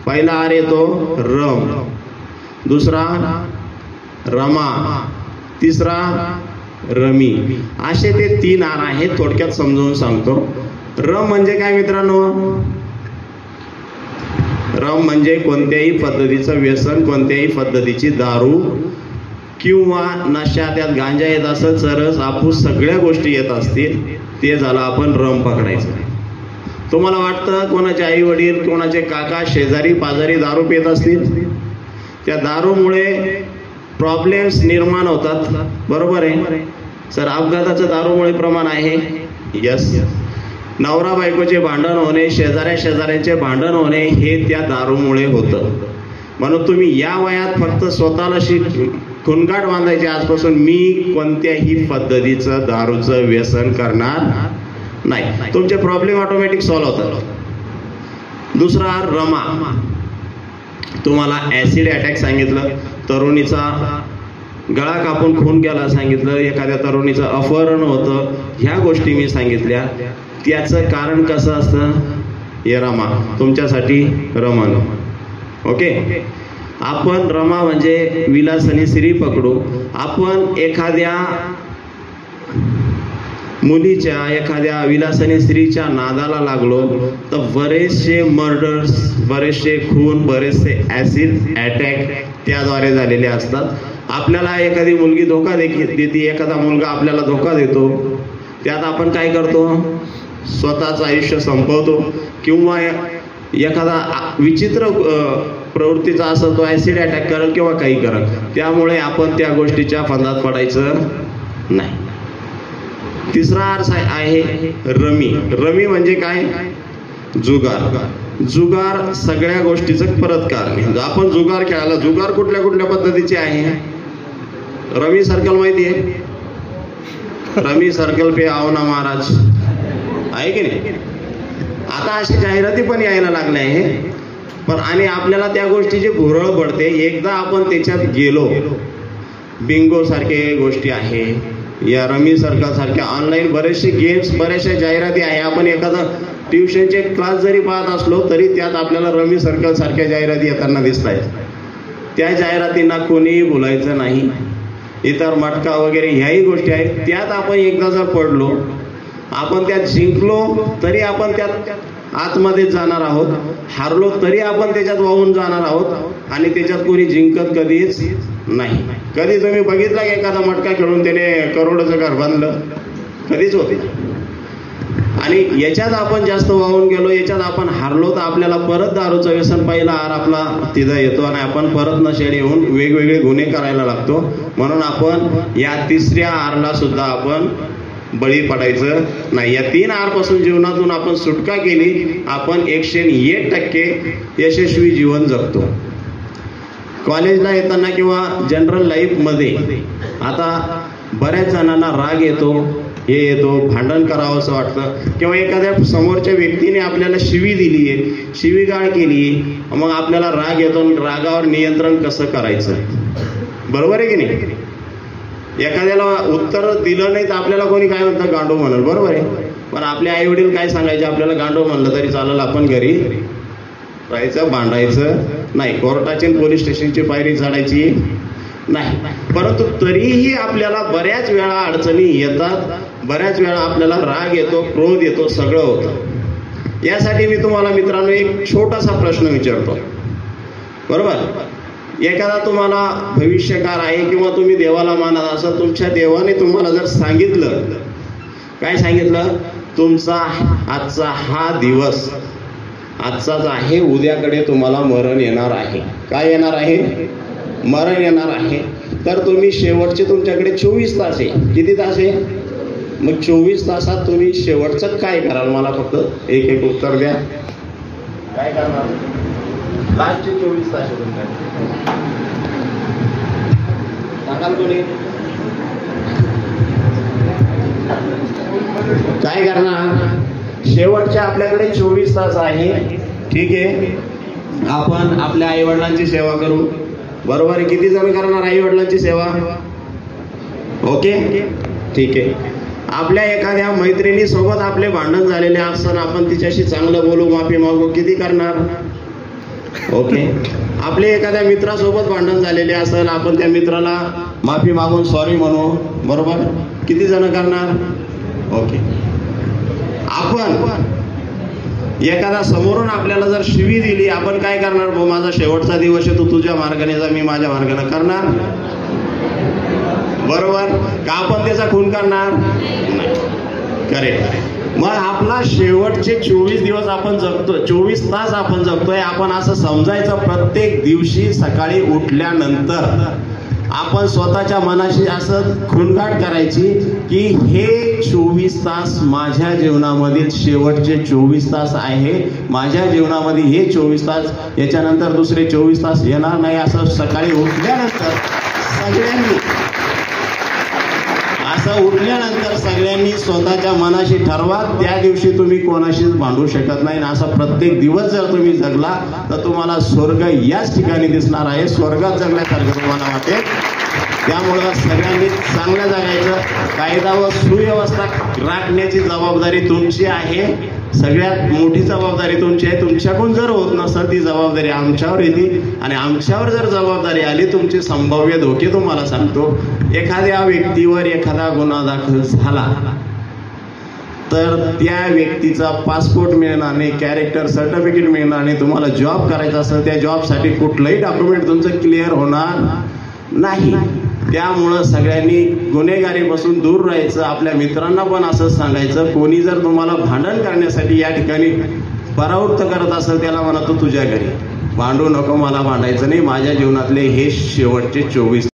पहिला आर येतो रम, दुसरा रमा, तिसरा रमी, असे ते 3 आर आहेत. थोडक्यात समजावून सांगतो. रम म्हणजे काय मित्रांनो? रम म्हणजे कोणत्याही पद्धतीचं व्यसन, कोणत्याही पद्धतीची दारू किंवा नशा, त्यात गांजा येत असेल, चरस, हापूस सगळ्या गोष्टी येत असतील, ते झालं आपण रम पकडायचं. तुम्हाला वाटतं कोणाचे आई वडील, कोणाचे काका, शेजारी पाजारी दारू पित असतील, त्या दारूमुळे प्रॉब्लेम्स निर्माण होतात, बरोबर आहे सर? अपघाताचं दारूमुळे प्रमाण आहे, यस. नवरा बायकोचे भांडण होणे, शेजाऱ्यांचे भांडण होणे, हे त्या दारूमुळे होतं. म्हणून तुम्ही या वयात फक्त स्वतःला खुणगाट बांधायचे आजपासून, मी कोणत्याही पद्धतीचं दारूचं व्यसन करणार नाही. तुमचे प्रॉब्लेम ऑटोमॅटिक सॉल्व्ह होतात. दुसरा रमा, तुम्हाला ऍसिड अटॅक सांगितलं, तरुणीचा गळा कापून खून गेला सांगितलं, एखाद्या तरुणीचं अपहरण होतं, ह्या गोष्टी मी सांगितल्या. त्याचं कारण कसं असतं? हे रमा, तुमच्यासाठी रमण. ओके, आपण रमा म्हणजे विलासनी स्त्री पकडू. आपण एखाद्या मुलीच्या, एखाद्या विलासनी स्त्रीच्या नादाला लागलो तर बरेचसे मर्डर्स, बरेचसे खून, बरेचसे ऍसिड अटॅक त्याद्वारे झालेले असतात. आपल्याला एखादी मुलगी धोका देते, एखादा मुलगा आपल्याला धोका देतो, त्यात आपण काय करतो? स्वतःचं आयुष्य संपवतो किंवा एखादा विचित्र प्रवृत्तीचा असं तो ऍसिड अटॅक करेल किंवा काही करेल. त्यामुळे आपण त्या गोष्टीच्या फंदात पडायचं नाही. तिसरा अर्थ आहे रमी. रमी म्हणजे काय? जुगार. जुगार सगळ्या गोष्टीचं परत कारण. आपण जुगार खेळायला, जुगार कुठल्या कुठल्या पद्धतीचे आहे? रमी सर्कल माहिती आहे? रमी सर्कल पे आओ ना महाराज, आहे की नाही? आता अशी जाहिराती पण यायला लागल्या आहे, पण आणि आपल्याला त्या गोष्टीची भुरळ पडते. एकदा आपण त्याच्यात गेलो, बिंगो सारखे गोष्टी आहे, या रमी सर्कल सारख्या ऑनलाईन बरेचसे गेम्स, बऱ्याचशा जाहिराती आहे. आपण एखादा ट्युशनचे क्लास जरी पाहत असलो तरी त्यात आपल्याला रमी सर्कल सारख्या जाहिराती येताना दिसत आहेत. त्या जाहिरातींना कोणीही बोलायचं नाही. इतर मटका वगैरे ह्याही गोष्टी आहेत. त्यात आपण एकदा जर पडलो, आपण त्यात जिंकलो तरी आपण त्यात आतमध्ये जाणार आहोत, हारलो तरी आपण त्याच्यात वाहून जाणार आहोत आणि त्याच्यात कोणी जिंकत कधीच नाही. कधी तुम्ही बघितला की एखादा मटका खेळून त्याने करोडोचं घर बांधलं? कधीच होते. आणि याच्यात आपण जास्त वाहून गेलो, याच्यात आपण हारलो तर आपल्याला परत दारूचं व्यसन, पहिला आर आपला तिथं येतो आणि आपण परत नशेडी येऊन वेगवेगळे गुन्हे करायला लागतो. म्हणून आपण या तिसऱ्या आरला सुद्धा आपण बळी पडायचं नाही. या 3 आर पासून जीवनातून आपण सुटका केली, आपण 101% यशस्वी जीवन जगतो. कॉलेजला येताना किंवा जनरल लाईफमध्ये आता बऱ्याच जणांना राग येतो, हे येतो, भांडण करावं असं वाटतं, किंवा एखाद्या समोरच्या व्यक्तीने आपल्याला शिवी दिली आहे, शिवीगाळ केली, मग आपल्याला राग येतो. रागावर नियंत्रण कसं करायचं? बरोबर आहे की नाही? एखाद्याला उत्तर दिलं नाही तर आपल्याला कोणी काय म्हणतं? गांडो म्हणाल, बरोबर आहे. पण आपले आई वडील काय सांगायचे? आपल्याला गांडो म्हणलं तरी चालेल, आपण घरी राहायचं, भांडायचं नाही, कोर्टाची पोलीस स्टेशनची पायरी चढायची नाही. परंतु तरीही आपल्याला बऱ्याच वेळा अडचणी येतात, बऱ्याच वेळा आपल्याला राग येतो, क्रोध येतो, सगळं होतं. यासाठी मी तुम्हाला मित्रांनो एक छोटासा प्रश्न विचारतो, बरोबर? एखादा तुम्हाला भविष्यकार आहे किंवा तुम्ही देवाला मानत असाल, तुमच्या देवाने तुम्हाला जर सांगितलं, काय सांगितलं? तुमचा आजचा हा दिवस आजचाच आहे, उद्याकडे तुम्हाला मरण येणार आहे. काय येणार आहे? मरण येणार आहे. तर तुम्ही शेवटचे तुमच्याकडे 24 तास आहे. किती तास आहे? मग 24 तासात तुम्ही शेवटचं काय कराल? मला फक्त एक एक उत्तर द्या. काय करणार? लास्टचे 24 तास सांगाल कोणी? काय करणार? शेवटच्या आपल्याकडे 24 तास आहे, ठीक आहे. आपण आपल्या आई वडिलांची सेवा करू, बरोबर आहे. किती जण करणार आई वडिलांची सेवा? ओके, ठीक आहे. आपल्या एखाद्या मैत्रिणी सोबत आपले भांडण झालेले असताना आपण तिच्याशी चांगलं बोलू, माफी मागू, किती करणार? ओके. आपले एखाद्या मित्रासोबत भांडण झालेले असेल, आपण त्या मित्राला माफी मागून सॉरी म्हणू, बरोबर? किती जण करणार? ओके. आपण एखादा समोरून आपल्याला जर शिवी दिली, आपण काय करणार? भाऊ माझा शेवटचा दिवस आहे, तू तुझ्या मार्गाने जा, मी माझ्या मार्गाने करणार, बरोबर का? आपण त्याचा खून करणार नाही. करेक्ट. मग आपला शेवटचे 24 दिवस आपण जगतो, 24 तास आपण जगतोय. आपण असं समजायचं प्रत्येक दिवशी सकाळी उठल्यानंतर आपण स्वतःच्या मनाशी असं खूणगाठ करायची की हे 24 तास माझ्या जीवनामधील शेवटचे 24 तास आहे. माझ्या जीवनामध्ये हे 24 तास, याच्यानंतर दुसरे 24 तास येणार नाही. असं सकाळी सगळ्यांनी स्वतःच्या मनाशी ठरवा. त्या दिवशी तुम्ही कोणाशीच भांडू शकत नाही. असा प्रत्येक दिवस जर तुम्ही जगला तर तुम्हाला स्वर्ग याच ठिकाणी दिसणार आहे. स्वर्गात जगल्यासारखं तुम्हाला वाटेल. त्यामुळं सगळ्यांनी चांगलं जगायचं. कायदा व सुव्यवस्था राखण्याची जबाबदारी तुमची आहे. सगळ्यात मोठी जबाबदारी तुमची आहे. तुमच्याकडून जर होत नसेल ती जबाबदारी आमच्यावर येते, आणि आमच्यावर जर जबाबदारी आली, तुमचे संभाव्य धोके तुम्हाला सांगतो. एखाद्या व्यक्तीवर एखादा गुन्हा दाखल झाला तर त्या व्यक्तीचा पासपोर्ट मिळणार नाही, कॅरेक्टर सर्टिफिकेट मिळणार नाही. तुम्हाला जॉब करायचा असेल, त्या जॉबसाठी कुठलंही डॉक्युमेंट तुमचं क्लिअर होणार नाही. त्यामुळं सगळ्यांनी गुन्हेगारीपासून दूर राहायचं. आपल्या मित्रांना पण असंच सांगायचं, कोणी जर तुम्हाला भांडण करण्यासाठी या ठिकाणी परावृत्त करत असेल, त्याला म्हणा तू तुझ्या घरी भांडू नको, मला भांडायचं नाही. माझ्या जीवनातले हे शेवटचे 24